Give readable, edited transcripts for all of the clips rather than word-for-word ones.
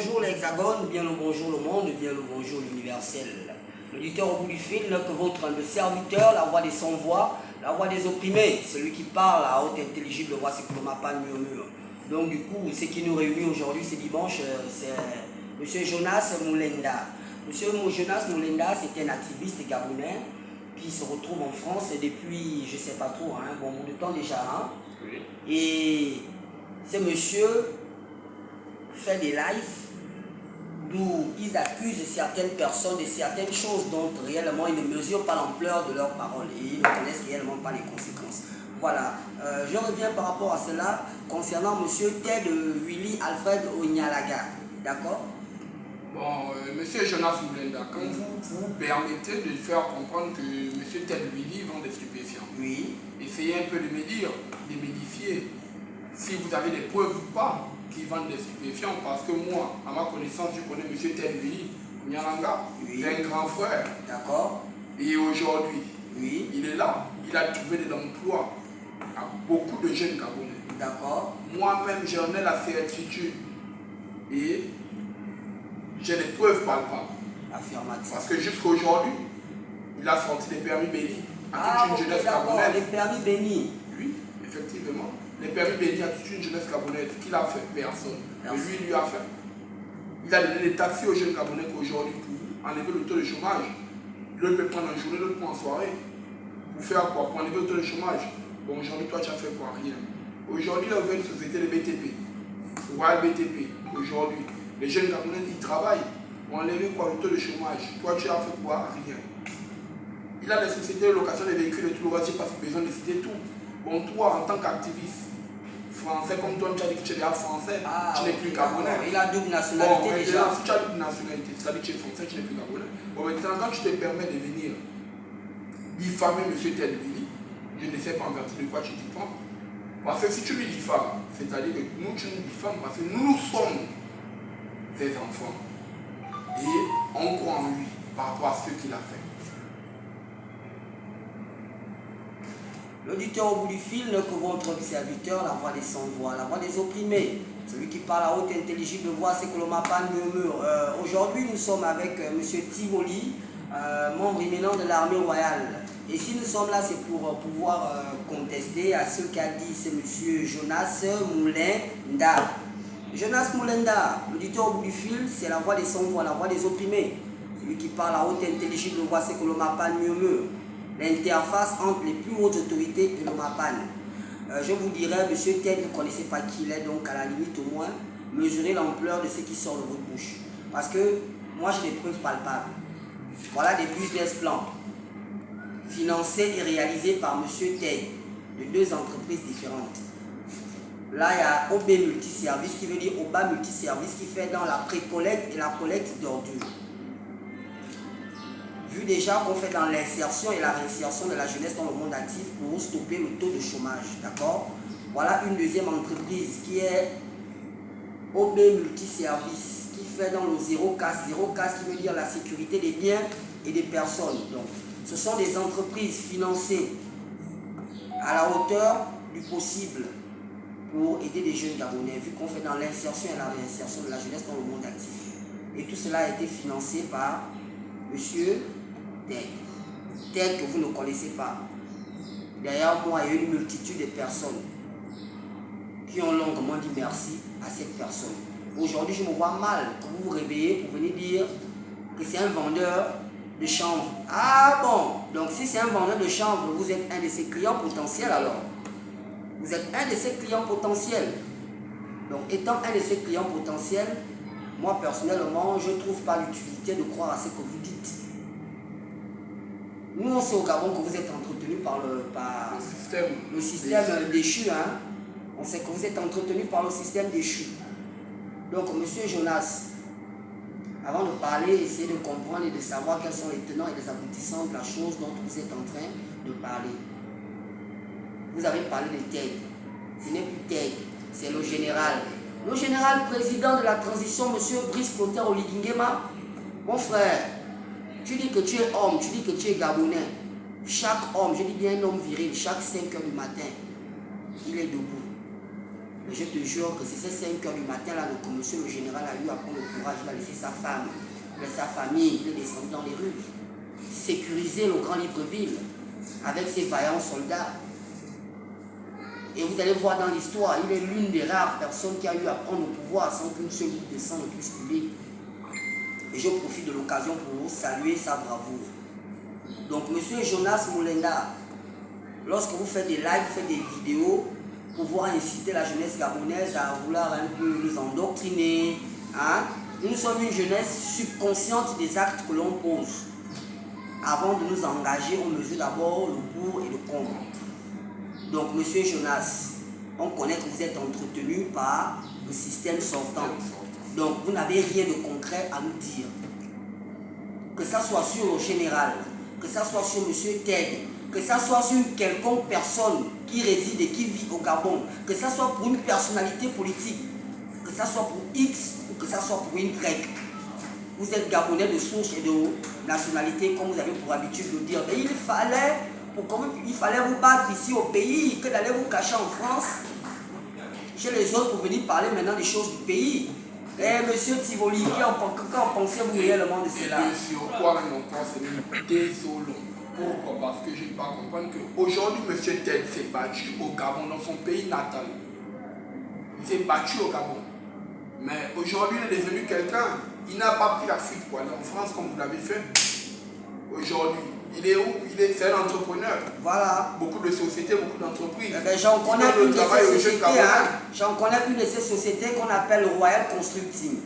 Bonjour l'Hexagone, bien le bonjour le monde, bien le bonjour l'universel. L'auditeur au bout du fil n'est que votre humble serviteur, la voix des sans-voix, la voix des opprimés, celui qui parle à haute intelligible voix, c'est que le mapan murmure. Donc du coup, ce qui nous réunit aujourd'hui, c'est dimanche, c'est M. Jonas Moulenda. M. Jonas Moulenda, c'est un activiste gabonais qui se retrouve en France depuis, je ne sais pas trop, un bon bout de temps déjà. Hein? Oui. Et ce monsieur fait des lives d'où ils accusent certaines personnes de certaines choses dont réellement ils ne mesurent pas l'ampleur de leurs paroles et ils ne connaissent réellement pas les conséquences. Voilà, je reviens par rapport à cela concernant M. Ted Willy Alfred Onyalaga, d'accord? Bon, Monsieur Jonas Moulenda, quand vous permettez de faire comprendre que Monsieur Ted Willy vend des stupéfiants, oui, essayez un peu de me dire, de m'édifier, si vous avez des preuves ou pas qu'ils vendent des stupéfiants, parce que moi, à ma connaissance, je connais M. Ted Willy Onyalaga, oui, c'est un grand frère. D'accord. Et aujourd'hui, oui, il est là, il a trouvé de l'emploi à beaucoup de jeunes Gabonais. D'accord. Moi-même, j'en ai la certitude et j'ai des preuves palpables. Affirmatif. Parce que jusqu'à aujourd'hui, il a sorti des permis bénis à toute une jeunesse gabonaise. Les permis bénis. Oui, effectivement. Les permis bénis à toute une jeunesse gabonaise. Qui l'a fait? Personne. Mais lui, il lui a fait. Il a donné des taxis aux jeunes Gabonais qu'aujourd'hui, pour enlever le taux de chômage, l'autre peut prendre en journée, l'autre prend en soirée. Pour faire quoi? Pour enlever le taux de chômage. Bon, aujourd'hui, toi, tu as fait quoi? Rien. Aujourd'hui, il a ouvert une société de BTP. Royal BTP. Aujourd'hui, les jeunes Gabonais, ils travaillent pour enlever quoi? Le taux de chômage. Toi, tu as fait quoi? Rien. Il a des sociétés de location des véhicules et tout le reste, j'ai pas besoin de citer tout. Bon, toi, en tant qu'activiste français, comme toi, tu as dit que tu es déjà français, tu n'es plus gabonais. Il a double nationalité bon, déjà. Si tu as double nationalité, c'est-à-dire que tu es français, tu n'es plus gabonais. Bon, maintenant, quand tu te permets de venir diffamer M. Ted Willy, je ne sais pas en vertu de quoi tu t'y prends. Parce que si tu lui diffames, c'est-à-dire que nous, tu nous diffames parce que nous sommes ses enfants. Et on croit en lui par rapport à ce qu'il a fait. L'auditeur au bout du fil n'est que votre serviteur, la voix des sans-voix, la voix des opprimés. Celui qui parle à haute intelligible voix, c'est que le mapan murmure. Aujourd'hui, nous sommes avec M. Tivoli, membre éminent de l'armée royale. Et si nous sommes là, c'est pour pouvoir contester à ce qu'a dit ce M. Jonas Moulenda. Jonas Moulenda, l'auditeur au bout du fil, c'est la voix des sans-voix, la voix des opprimés. Celui qui parle à haute intelligible voix, c'est que le mapan murmure. L'interface entre les plus hautes autorités et le MAPAN. Je vous dirais, monsieur Ted, vous ne connaissez pas qui il est, donc à la limite au moins, mesurez l'ampleur de ce qui sort de votre bouche. Parce que moi j'ai des preuves palpables. Voilà des business plans financés et réalisés par monsieur Ted de deux entreprises différentes. Là, il y a OB Multiservice qui veut dire OBA Multiservice qui fait dans la pré-collecte et la collecte d'ordures. Vu déjà qu'on fait dans l'insertion et la réinsertion de la jeunesse dans le monde actif pour stopper le taux de chômage, d'accord? Voilà une deuxième entreprise qui est OB Multiservice, qui fait dans le zéro casse qui veut dire la sécurité des biens et des personnes. Donc, ce sont des entreprises financées à la hauteur du possible pour aider les jeunes Gabonais, vu qu'on fait dans l'insertion et la réinsertion de la jeunesse dans le monde actif. Et tout cela a été financé par monsieur Ted que vous ne connaissez pas. Derrière moi, il y a une multitude de personnes qui ont longuement dit merci à cette personne. Aujourd'hui, je me vois mal que vous vous réveillez pour venir dire que c'est un vendeur de chanvre. Ah bon, donc si c'est un vendeur de chanvre, vous êtes un de ses clients potentiels alors. Vous êtes un de ses clients potentiels. Donc étant un de ses clients potentiels, moi personnellement, je ne trouve pas l'utilité de croire à ce que vous dites. Nous, on sait au Gabon que vous êtes entretenu par le système déchu. Hein? On sait que vous êtes entretenu par le système déchu. Donc, monsieur Jonas, avant de parler, essayez de comprendre et de savoir quels sont les tenants et les aboutissants de la chose dont vous êtes en train de parler. Vous avez parlé de Ted. Ce n'est plus Ted, c'est le général. Le général président de la transition, monsieur Brice Clotaire Oligingema, mon frère. Tu dis que tu es homme, tu dis que tu es gabonais. Chaque homme, je dis bien un homme viril, chaque 5 h du matin, il est debout. Mais je te jure que c'est ces 5 heures du matin là que monsieur le général a eu à prendre le courage, il a laissé sa femme, sa famille, il est descendu dans les rues, sécuriser le grand Libreville avec ses vaillants soldats. Et vous allez voir dans l'histoire, il est l'une des rares personnes qui a eu à prendre le pouvoir sans qu'une seule goutte de sang ne puisse couler. Et je profite de l'occasion pour saluer sa bravoure. Donc, monsieur Jonas Molenda, lorsque vous faites des lives, vous faites des vidéos, pour pouvoir inciter la jeunesse gabonaise à vouloir un peu nous endoctriner, hein? Nous sommes une jeunesse subconsciente des actes que l'on pose. Avant de nous engager, on mesure d'abord le pour et le contre. Donc, monsieur Jonas, on connaît que vous êtes entretenu par le système sortant. Donc, vous n'avez rien de concret à nous dire. Que ça soit sur le général, que ça soit sur monsieur Ted, que ça soit sur une quelconque personne qui réside et qui vit au Gabon, que ça soit pour une personnalité politique, que ça soit pour X ou que ça soit pour une Y. Vous êtes Gabonais de souche et de nationalité, comme vous avez pour habitude de dire. Mais il fallait vous battre ici au pays, que d'aller vous cacher en France chez les autres pour venir parler maintenant des choses du pays. Eh, monsieur Tivoli, qu'en pensez-vous réellement de cela? Et sur quoi même encore, c'est même désolant. Pourquoi? Parce que je ne peux pas comprendre qu'aujourd'hui, M. Ted s'est battu au Gabon, dans son pays natal. Il s'est battu au Gabon. Mais aujourd'hui, il est devenu quelqu'un. Il n'a pas pris la fuite pour aller en France comme vous l'avez fait. Aujourd'hui, il est où? C'est un entrepreneur. Voilà. Beaucoup de sociétés, beaucoup d'entreprises. Eh j'en connais une de ces sociétés, j'en connais une de ces sociétés qu'on appelle Royal Constructing.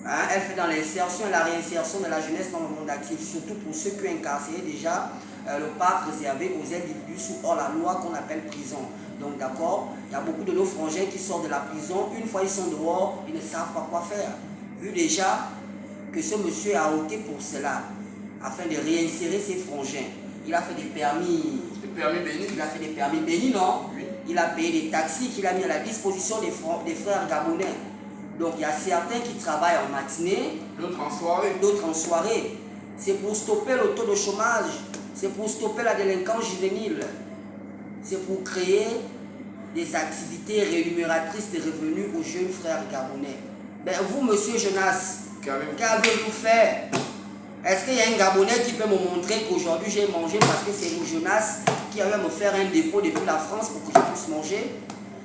Hein, elle fait dans l'insertion et la réinsertion de la jeunesse dans le monde actif, surtout pour ceux qui ont incarcéré déjà le parc réservé aux individus sous hors la loi qu'on appelle prison. Donc d'accord, il y a beaucoup de nos frangins qui sortent de la prison, une fois ils sont dehors, ils ne savent pas quoi faire. Vu déjà que ce monsieur a opté pour cela, afin de réinsérer ses frangins. Il a fait des permis. Des permis bénis. Il a fait des permis bénis, non? Oui. Il a payé des taxis qu'il a mis à la disposition des frères gabonais. Donc il y a certains qui travaillent en matinée. D'autres en soirée. D'autres en soirée. C'est pour stopper le taux de chômage. C'est pour stopper la délinquance juvénile. C'est pour créer des activités rémunératrices de revenus aux jeunes frères gabonais. Ben vous, monsieur Jonas, qu'avez-vous fait? Est-ce qu'il y a un Gabonais qui peut me montrer qu'aujourd'hui j'ai mangé parce que c'est le Jonas qui avait me faire un dépôt depuis la France pour que je puisse manger?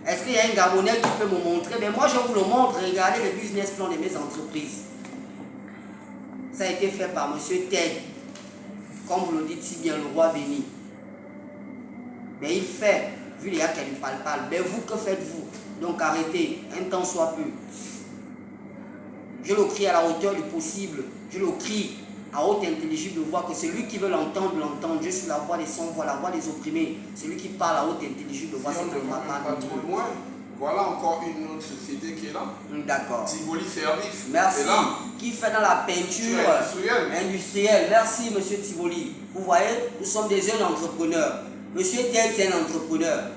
Est-ce qu'il y a un Gabonais qui peut me montrer? Mais moi je vous le montre, regardez le business plan de mes entreprises. Ça a été fait par M. Ted, comme vous le dites si bien, le roi béni. Mais il fait, vu les gars qui ne parlent pas, mais vous, que faites-vous? Donc arrêtez, un temps soit peu. Je le crie à la hauteur du possible, je le crie à haute intelligible de voix, que celui qui veut l'entendre, l'entende. Je suis la voix des sans-voix, la voix des opprimés. Celui qui parle à haute intelligible de voix, c'est ne va pas trop loin. Voilà encore une autre société qui est là. D'accord. Tivoli Service. Merci. Qui fait dans la peinture industrielle. Merci, monsieur Tivoli. Vous voyez, nous sommes des jeunes entrepreneurs. Monsieur Ted, c'est un entrepreneur.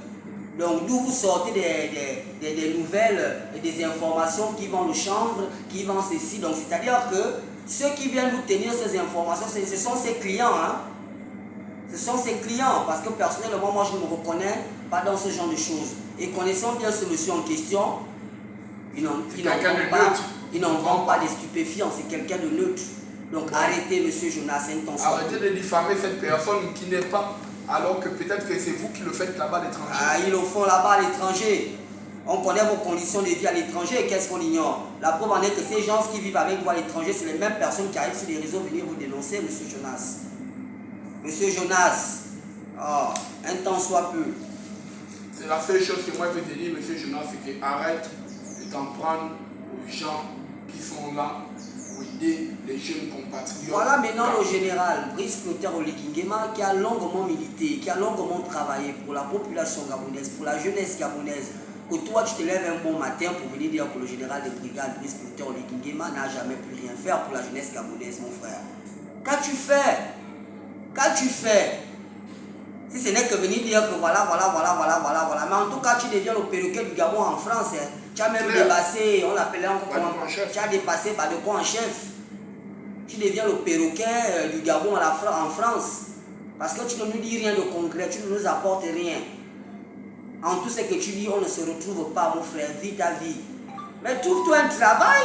Donc, d'où vous sortez des nouvelles et des informations qui vont le chanvre, qui vont ceci. Donc, c'est-à-dire que ceux qui viennent vous tenir ces informations, ce sont ses clients. Hein? Ce sont ses clients. Parce que personnellement, moi, je ne me reconnais pas dans ce genre de choses. Et connaissant bien ce monsieur en question, il n'en vend pas des stupéfiants. C'est quelqu'un de neutre. Donc, arrêtez, monsieur Jonas, intensément. Arrêtez de diffamer cette personne qui n'est pas... Alors que peut-être que c'est vous qui le faites là-bas à l'étranger. Ah, ils le font là-bas à l'étranger. On connaît vos conditions de vie à l'étranger. Qu'est-ce qu'on ignore? La preuve en est que ces gens qui vivent avec vous à l'étranger, c'est les mêmes personnes qui arrivent sur les réseaux venir vous dénoncer, monsieur Jonas. Monsieur Jonas, oh, un temps soit peu. C'est la seule chose que moi je veux te dire, monsieur Jonas, c'est que arrête de t'en prendre aux gens qui sont là pour aider les jeunes compatriotes. Voilà maintenant le général Brice Clotaire Oligingema qui a longuement milité, qui a longuement travaillé pour la population gabonaise, pour la jeunesse gabonaise. Que toi tu te lèves un bon matin pour venir dire que le général de brigade Brice Clotaire Oligingema n'a jamais pu rien faire pour la jeunesse gabonaise, mon frère. Qu'as-tu fait? Qu'as-tu fait? Si ce n'est que venir dire que voilà. Mais en tout cas, tu deviens le perroquet du Gabon en France. Hein. Tu as même dépassé, on l'appelait encore comment? Tu as dépassé par de quoi en chef? Tu deviens le perroquet du Gabon en France. Parce que tu ne nous dis rien de concret, tu ne nous apportes rien. En tout ce que tu dis, on ne se retrouve pas, mon frère. Vis ta vie. Mais trouve-toi un travail.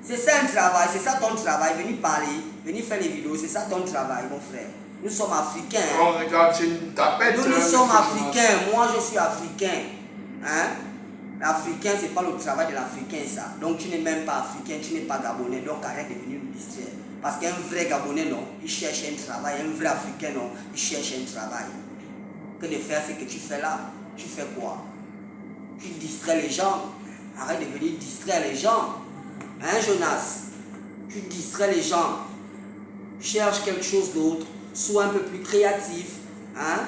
C'est ça un travail, c'est ça ton travail. Venir parler, venir faire les vidéos, c'est ça ton travail, mon frère. Nous sommes africains. On regarde, tu t'appelles. Nous sommes africains. Moi, je suis africain. Hein? L'Africain, ce n'est pas le travail de l'Africain, ça. Donc, tu n'es même pas africain, tu n'es pas gabonais. Donc, arrête de venir nous distraire. Parce qu'un vrai gabonais, non, il cherche un travail. Un vrai africain, non, il cherche un travail. Que de faire ce que tu fais là. Tu fais quoi? Tu distrais les gens. Arrête de venir distraire les gens. Hein, Jonas? Tu distrais les gens. Cherche quelque chose d'autre. Sois un peu plus créatif. Hein?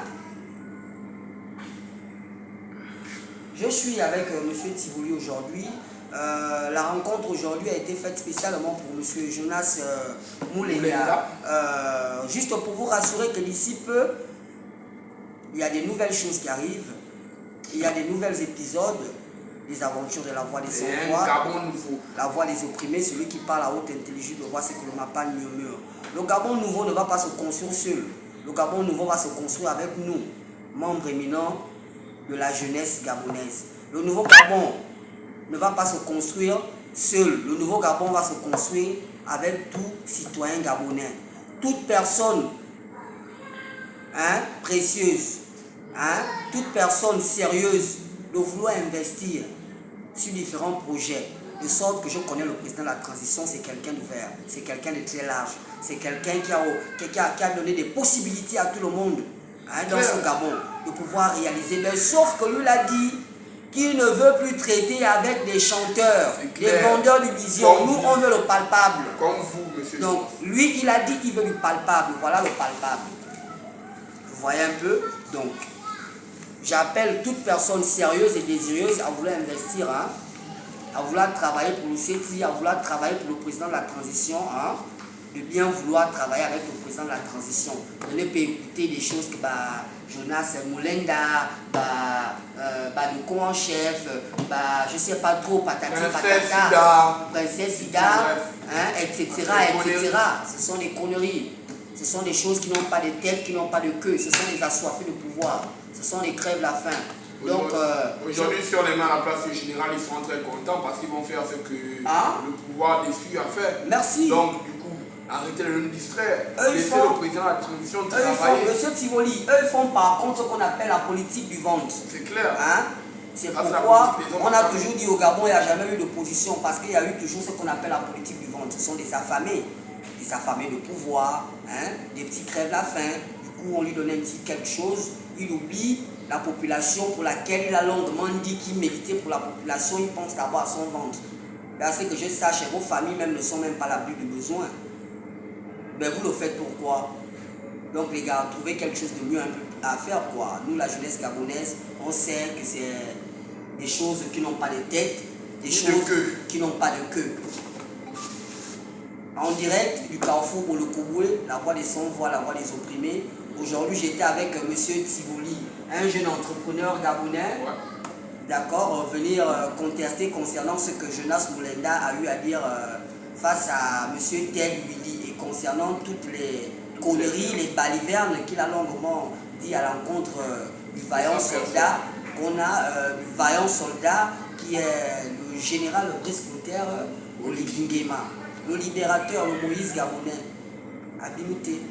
Je suis avec M. Tivoli aujourd'hui. La rencontre aujourd'hui a été faite spécialement pour M. Jonas Moulenga. Juste pour vous rassurer que d'ici peu, il y a des nouvelles choses qui arrivent. Il y a des nouveaux épisodes. Les aventures de la voix des sans-voix. La voix des opprimés, celui qui parle à haute intelligence de voix, c'est que le Mapa murmure. Le Gabon nouveau ne va pas se construire seul. Le Gabon nouveau va se construire avec nous, membres éminents de la jeunesse gabonaise. Le nouveau Gabon ne va pas se construire seul. Le nouveau Gabon va se construire avec tout citoyen gabonais. Toute personne précieuse, toute personne sérieuse de vouloir investir sur différents projets, de sorte que je connais le président de la transition, c'est quelqu'un d'ouvert, c'est quelqu'un de très large, c'est quelqu'un qui a donné des possibilités à tout le monde dans ce Gabon de pouvoir réaliser. Mais sauf que lui il a dit qu'il ne veut plus traiter avec des chanteurs, des vendeurs d'illusions. Nous, on veut le palpable. Comme vous, monsieur. Donc, lui, il a dit qu'il veut du palpable. Voilà le palpable. Vous voyez un peu? Donc, j'appelle toute personne sérieuse et désireuse à vouloir investir, à vouloir travailler pour le CETI, à vouloir travailler pour le président de la transition, de bien vouloir travailler avec le président de la transition. On ne peut écouter des choses que Jonas Moulenga, le con en chef, je ne sais pas trop, patati patata, princesse Ida, etc., etc. Ce sont des conneries. Ce sont des choses qui n'ont pas de tête, qui n'ont pas de queue. Ce sont des assoiffés de pouvoir. Ce sont des crèves la faim. Donc, aujourd'hui, sur les mains à la place générale, ils sont très contents parce qu'ils vont faire ce que le pouvoir déçu a fait. Merci. Donc, du coup, arrêtez de nous distraire. Laissez le président de la transition travailler. Monsieur Tivoli, eux, ils font par contre ce qu'on appelle la politique du ventre. C'est clair. C'est pourquoi on a toujours dit au Gabon, il n'y a jamais eu d'opposition parce qu'il y a eu toujours ce qu'on appelle la politique du ventre. Ce sont des affamés de pouvoir, des petits crèves la faim. Du coup, on lui donne un petit quelque chose, il oublie la population pour laquelle il a longuement dit qu'il méritait pour la population, il pense d'abord à son ventre. À ce que je sache, vos familles même ne sont même pas l'abri du besoin. Mais vous le faites pourquoi? Donc les gars, trouvez quelque chose de mieux à faire quoi. Nous, la jeunesse gabonaise, on sait que c'est des choses qui n'ont pas de tête, des choses qui n'ont pas de queue. En direct du Carrefour pour le Koboué, la voix des sans-voix, la voix des opprimés. Aujourd'hui, j'étais avec M. Tivoli, un jeune entrepreneur gabonais, d'accord, venir contester concernant ce que Jonas Moulenga a eu à dire face à M. Ted Willy et concernant toutes les conneries, les balivernes qu'il a longuement dit à l'encontre du vaillant soldat qu'on a, du vaillant soldat qui est le général Brice Clotaire Oligui Nguema, le libérateur, le Moïse gabonais, à Bimouté.